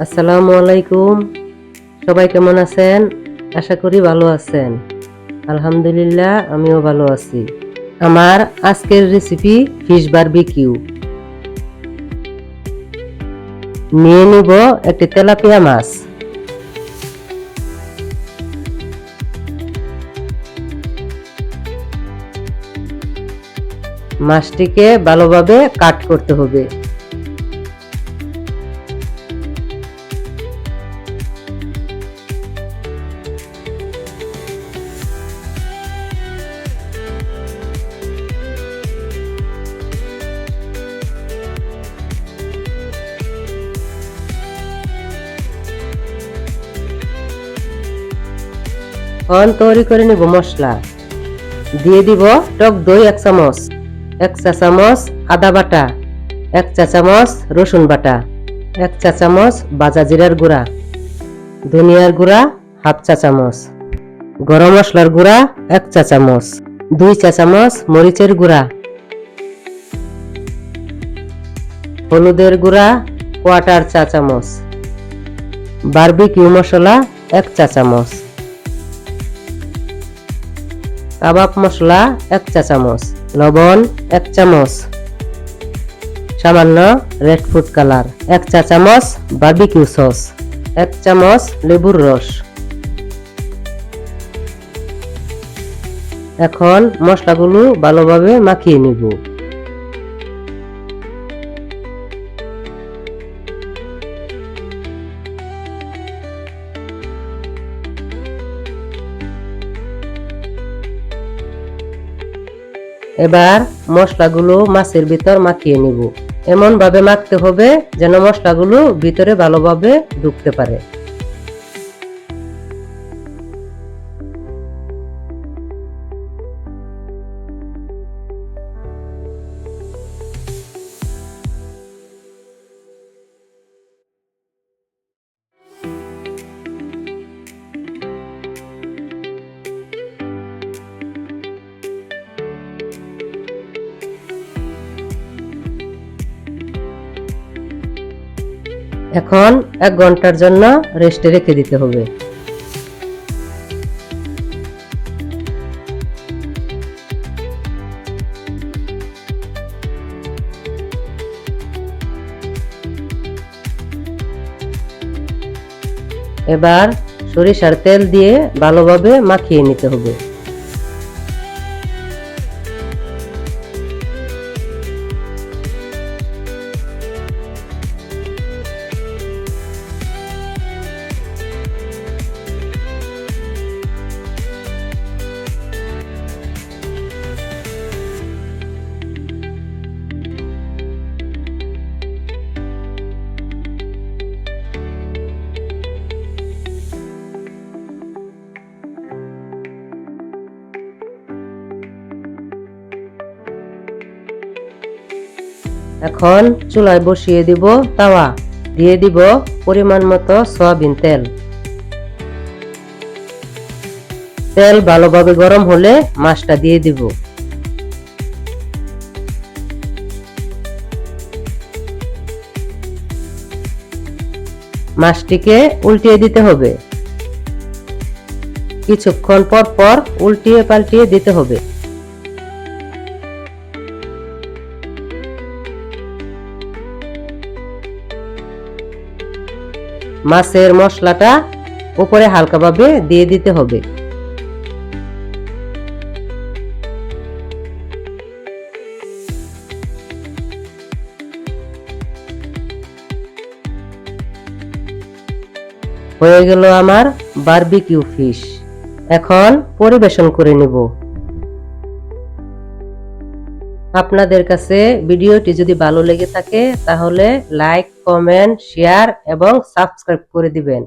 আসসালামু আলাইকুম। সবাই কেমন আছেন? আশা করি ভালো আছেন। আলহামদুলিল্লাহ, আমিও ভালো আছি। আমার আজকের রেসিপি ফিশ বারবিকিউ। নিয়ে নিব একটি তেলাপিয়া মাছ। মাছটিকে ভালোভাবে কাট করতে হবে। এখন তৈরি করে নিব মশলা। দিয়ে দিব টক দই 1 চামচ, 1 চা চামচ আদা বাটা, 1 চা চামচ রসুন বাটা, 1 চা চামচ ভাজা জিরার গুঁড়া, ধনিয়ার গুঁড়া 1/2 চা চামচ, গরম মশলার গুঁড়া 1 চা চামচ, 2 চা চামচ মরিচের গুঁড়া, হলুদের গুঁড়া 1/4 চা চামচ, বারবিকিউ মশলা 1 চা চামচ, কাবাব মশলা 1 চা চামচ, লবণ 1 চামচ, সামান্য রেড ফুড কালার 1 চা চামচ, বারবিকিউ সস 1 চামচ, লেবুর রস। এখন মশলাগুলো ভালোভাবে মাখিয়ে নিব। এবার মশলাগুলো মাছের ভিতর মাখিয়ে নিব। এমন ভাবে মাখতে হবে যেন মশলাগুলো ভিতরে ভালোভাবে ঢুকতে পারে। এখন 1 ঘন্টার জন্য রেস্টে রেখে দিতে হবে। এবার সরিষার তেল দিয়ে ভালোভাবে মাখিয়ে নিতে হবে। এখন চুলায় বসিয়ে দিব তাওয়া। দিয়ে দিব পরিমাণ মতো সয়াবিন তেল। তেল ভালোভাবে গরম হলে মাছটা দিয়ে দিব। মাছটিকে উল্টিয়ে দিতে হবে। কিছুক্ষণ পর পর উল্টিয়ে পাল্টিয়ে দিতে হবে। মাছের মশলাটা উপরে হালকাভাবে দিয়ে দিতে হবে। হয়ে গেল আমার বারবিকিউ ফিশ। এখন পরিবেশন করে নিব। আপনাদের কাছে ভিডিওটি যদি ভালো লেগে থাকে তাহলে লাইক, কমেন্ট, শেয়ার এবং সাবস্ক্রাইব করে দিবেন।